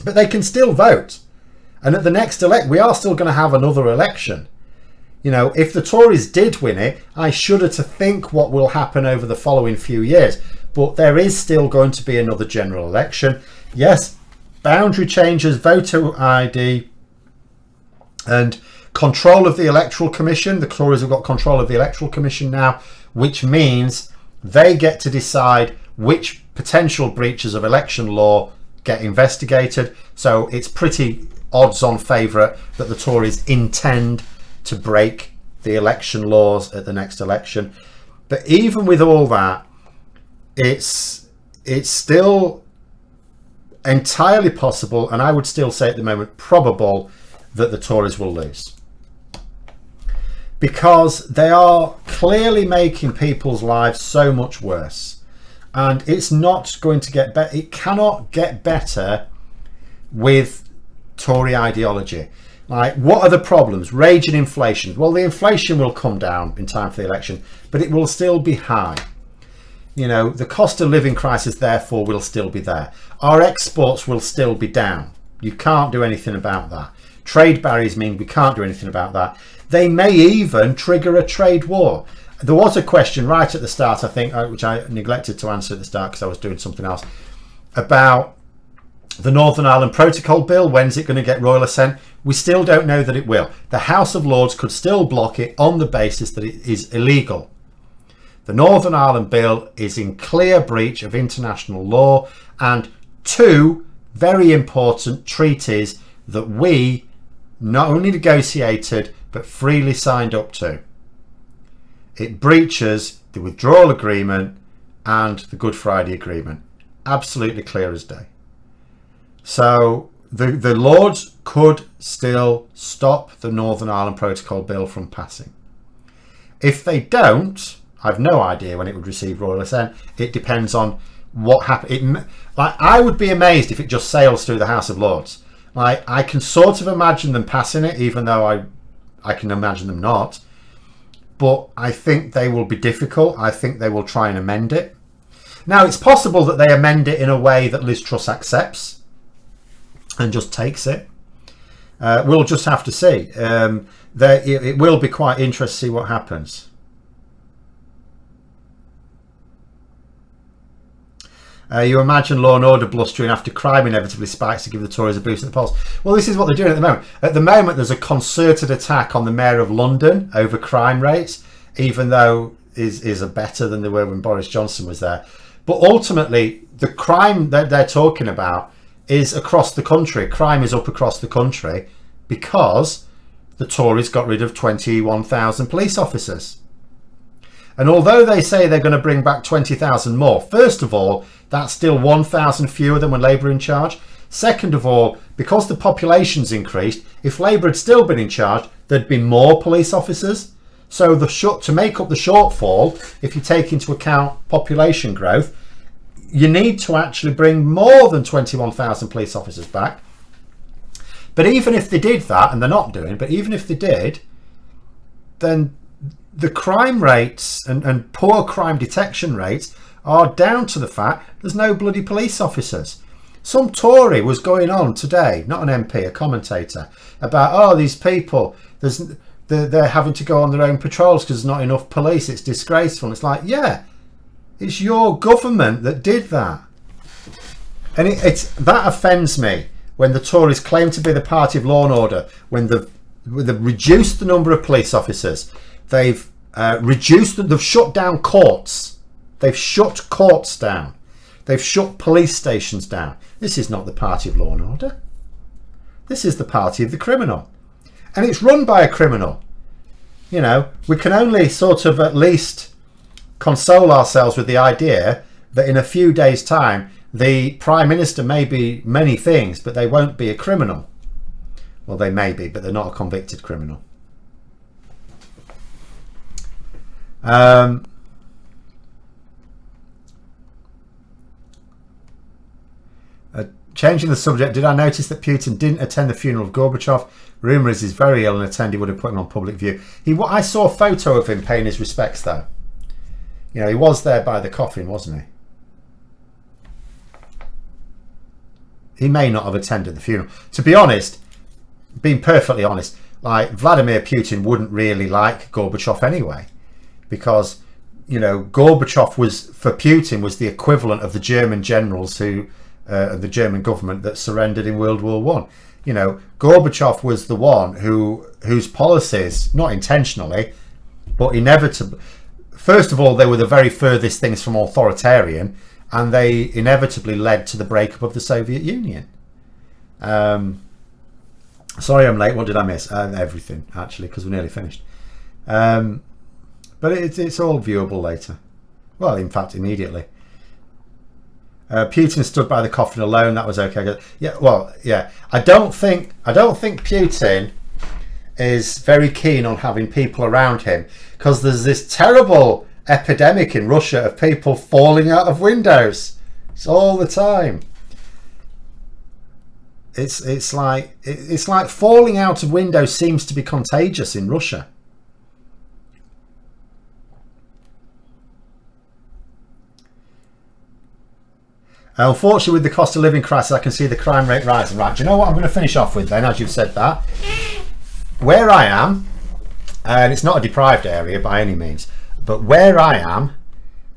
But they can still vote. And at the next we are still going to have another election. You know, if the Tories did win it, I shudder to think what will happen over the following few years. But there is still going to be another general election. Yes, boundary changes, voter ID, and control of the Electoral Commission. The Tories have got control of the Electoral Commission now, which means they get to decide which potential breaches of election law get investigated. So it's pretty odds-on favourite that the Tories intend to break the election laws at the next election. But even with all that, it's still entirely possible, and I would still say at the moment probable, that the Tories will lose. Because they are clearly making people's lives so much worse. And it's not going to get better. It cannot get better with Tory ideology. Like, what are the problems? Raging inflation. Well, the inflation will come down in time for the election, but it will still be high. You know, the cost of living crisis, therefore, will still be there. Our exports will still be down. You can't do anything about that. Trade barriers mean we can't do anything about that. They may even trigger a trade war. There was a question right at the start, I think, which I neglected to answer at the start because I was doing something else, about the Northern Ireland Protocol Bill. When's it going to get royal assent? We still don't know that it will. The House of Lords could still block it on the basis that it is illegal. The Northern Ireland Bill is in clear breach of international law and two very important treaties that we not only negotiated but freely signed up to. It breaches the withdrawal agreement and the Good Friday Agreement. Absolutely clear as day. So the Lords could still stop the Northern Ireland Protocol Bill from passing. If they don't, I've no idea when it would receive royal assent. It depends on what happens. Like, I would be amazed if it just sails through the House of Lords. Like, I can sort of imagine them passing it, even though I can imagine them not. But I think they will be difficult. I think they will try and amend it. Now, it's possible that they amend it in a way that Liz Truss accepts and just takes it. We'll just have to see. It will be quite interesting to see what happens. You imagine law and order blustering after crime inevitably spikes to give the Tories a boost at the polls. Well, this is what they're doing at the moment. At the moment, there's a concerted attack on the Mayor of London over crime rates, even though is better than they were when Boris Johnson was there. But ultimately, the crime that they're talking about is across the country. Crime is up across the country because the Tories got rid of 21,000 police officers. And although they say they're going to bring back 20,000 more, first of all, that's still 1,000 fewer than when Labour in charge. Second of all, because the population's increased, if Labour had still been in charge, there'd be more police officers. So to make up the shortfall, if you take into account population growth, you need to actually bring more than 21,000 police officers back. But even if they did that, and they're not doing, but even if they did, then the crime rates and poor crime detection rates are down to the fact there's no bloody police officers. Some Tory was going on today, not an MP, a commentator, about, oh, these people, they're having to go on their own patrols because there's not enough police, it's disgraceful. And it's like, yeah, it's your government that did that. And that offends me when the Tories claim to be the party of law and order, when they've reduced the number of police officers, they've they've shut down courts, they've shut courts down, they've shut police stations down. This is not the party of law and order. This is the party of the criminal. And it's run by a criminal. You know, we can only sort of at least console ourselves with the idea that in a few days' time, the Prime Minister may be many things, but they won't be a criminal. Well, they may be, but they're not a convicted criminal. Changing the subject, did I notice that Putin didn't attend the funeral of Gorbachev? Rumour is he's very ill and attendee would have put him on public view. I saw a photo of him paying his respects though. You know, he was there by the coffin, wasn't he? He may not have attended the funeral. To be honest, being perfectly honest, like Vladimir Putin wouldn't really like Gorbachev anyway, because, you know, Gorbachev was, for Putin, was the equivalent of the German generals who, the German government that surrendered in World War One. You know, Gorbachev was the one whose policies, not intentionally, but inevitably, first of all, they were the very furthest things from authoritarian, and they inevitably led to the breakup of the Soviet Union. Sorry I'm late. What did I miss? Everything, actually, because we're nearly finished. But it's all viewable later. Well, in fact, immediately. Putin stood by the coffin alone. That was okay. Yeah, well, yeah. I don't think Putin is very keen on having people around him, because there's this terrible epidemic in Russia of people falling out of windows. It's all the time. It's like falling out of windows seems to be contagious in Russia. Unfortunately, with the cost of living crisis, I can see the crime rate rising. Right, do you know what I'm going to finish off with then, as you've said that? Where I am, and it's not a deprived area by any means, but where I am,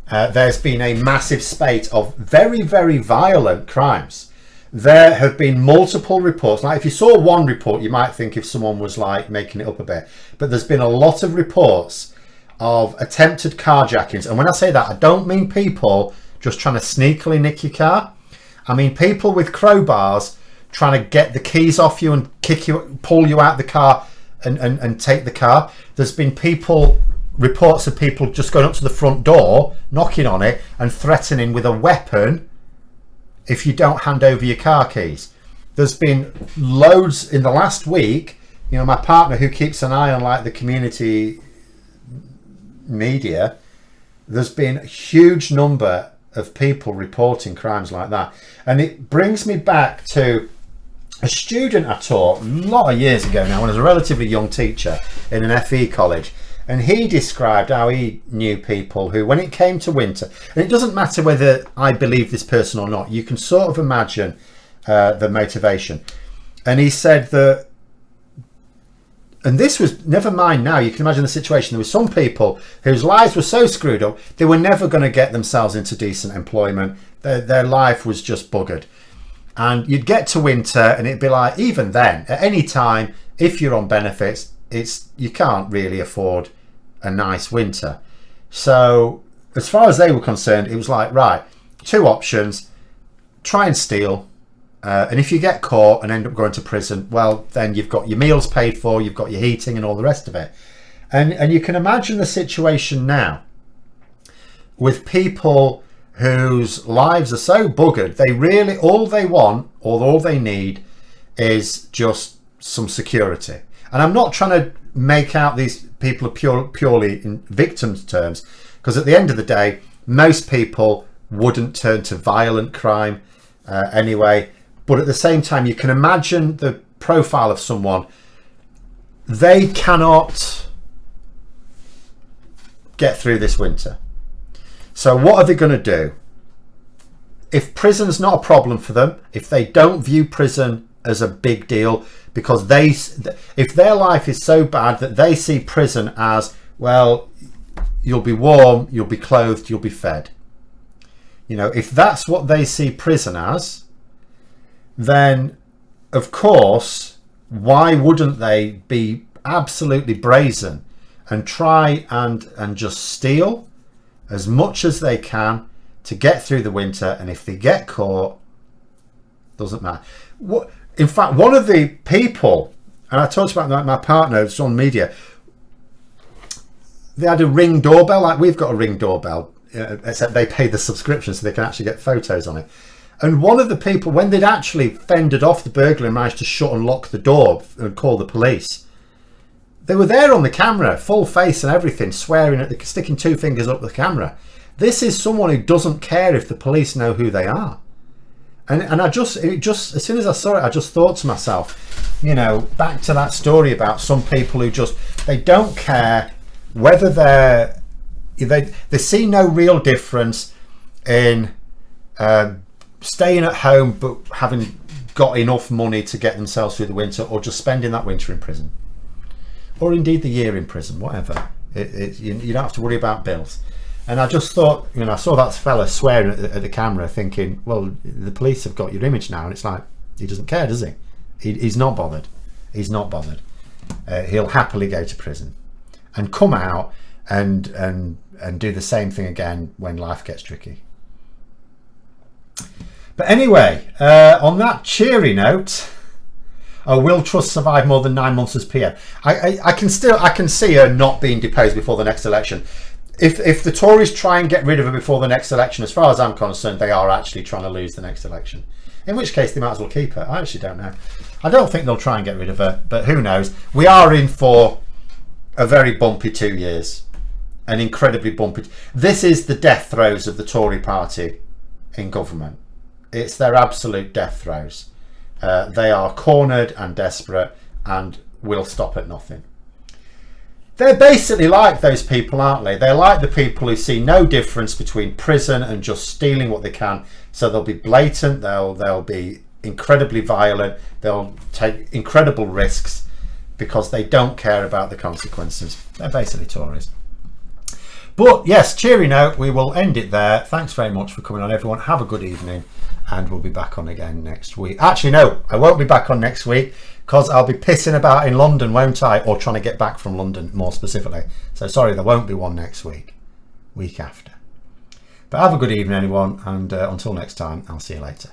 there's been a massive spate of very, very violent crimes. There have been multiple reports. Like, if you saw one report, you might think if someone was like making it up a bit, but there's been a lot of reports of attempted carjackings. And when I say that, I don't mean people just trying to sneakily nick your car. I mean people with crowbars trying to get the keys off you and pull you out the car and take the car. There's been reports of people just going up to the front door, knocking on it and threatening with a weapon if you don't hand over your car keys. There's been loads in the last week. You know, my partner, who keeps an eye on like the community media, there's been a huge number of people reporting crimes like that. And it brings me back to a student I taught a lot of years ago now, when I was a relatively young teacher in an FE college. And he described how he knew people who, when it came to winter, and it doesn't matter whether I believe this person or not, you can sort of imagine the motivation. And he said that, and this was, never mind now, you can imagine the situation. There were some people whose lives were so screwed up, they were never going to get themselves into decent employment. Their life was just buggered. And you'd get to winter and it'd be like, even then, at any time, if you're on benefits, you can't really afford a nice winter. So as far as they were concerned, it was like, right, two options: try and steal, and if you get caught and end up going to prison, well, then you've got your meals paid for, you've got your heating and all the rest of it. And you can imagine the situation now with people whose lives are so buggered, they really, all they want or all they need is just some security. And I'm not trying to make out these people purely in victims terms, because at the end of the day, most people wouldn't turn to violent crime anyway. But at the same time, you can imagine the profile of someone. They cannot get through this winter. So what are they going to do? If prison's not a problem for them, if they don't view prison as a big deal, because if their life is so bad that they see prison as, well, you'll be warm, you'll be clothed, you'll be fed. You know, if that's what they see prison as, then of course, why wouldn't they be absolutely brazen and try and just steal as much as they can to get through the winter? And if they get caught, doesn't matter. In fact, one of the people, and I talked about that, my partner, it's on media, they had a Ring doorbell, like we've got a Ring doorbell, except they pay the subscription so they can actually get photos on it. And one of the people, when they'd actually fended off the burglar and managed to shut and lock the door and call the police, they were there on the camera, full face and everything, swearing at sticking two fingers up the camera. This is someone who doesn't care if the police know who they are. And it just as soon as I saw it, I just thought to myself, you know, back to that story about some people who they don't care whether they see no real difference in staying at home but having got enough money to get themselves through the winter, or just spending that winter in prison, or indeed the year in prison, whatever. You don't have to worry about bills. And I just thought, you know, I saw that fella swearing at the camera, thinking, well, the police have got your image now. And it's like, he doesn't care, does he? He's not bothered. He's not bothered. He'll happily go to prison and come out and do the same thing again when life gets tricky. But anyway, on that cheery note, will Truss survive more than 9 months as PM? I can see her not being deposed before the next election. If the Tories try and get rid of her before the next election, as far as I'm concerned, they are actually trying to lose the next election. In which case, they might as well keep her. I actually don't know. I don't think they'll try and get rid of her, but who knows? We are in for a very bumpy 2 years. An incredibly bumpy. This is the death throes of the Tory party in government. It's their absolute death throes. They are cornered and desperate and will stop at nothing. They're basically like those people, aren't they? They're like the people who see no difference between prison and just stealing what they can. So they'll be blatant, they'll be incredibly violent, they'll take incredible risks because they don't care about the consequences. They're basically Tories. But yes, cheery note, we will end it there. Thanks very much for coming on, everyone. Have a good evening, and we'll be back on again next week. Actually, no, I won't be back on next week because I'll be pissing about in London, won't I? Or trying to get back from London, more specifically. So sorry, there won't be one next week. Week after. But have a good evening, everyone, and until next time, I'll see you later.